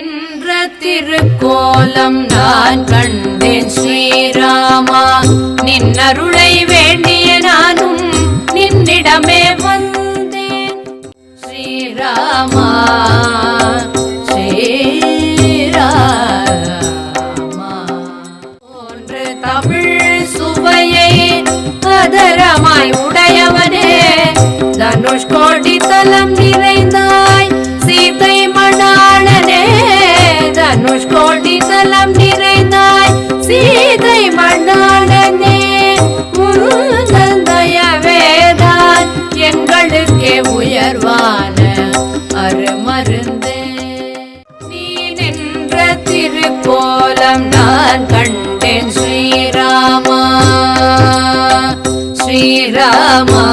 நின்ற திருக்கோலம் நான் கண்டேன் ஸ்ரீராமா. நின்னருளை வேண்டிய நானும் நின்னிடமே வந்தேன் ஸ்ரீராமா. ஸ்ரீராமா போன்று தமிழ் சுவையை அதரமாய் உடையவனே, தனுஷ்கோடி தலம் நிறைந்தாய் சீதை மணாளனே. தனுஷ்கோடி தலம் நிறைந்தாய் சீதை மணாளனே. முருந்தயவேதான் எங்களுக்கே உயர்வான அருமருந்தே. நீ நின்ற திருக்கோலம் நான் கண்டேன் ஸ்ரீராமா. ஸ்ரீராமா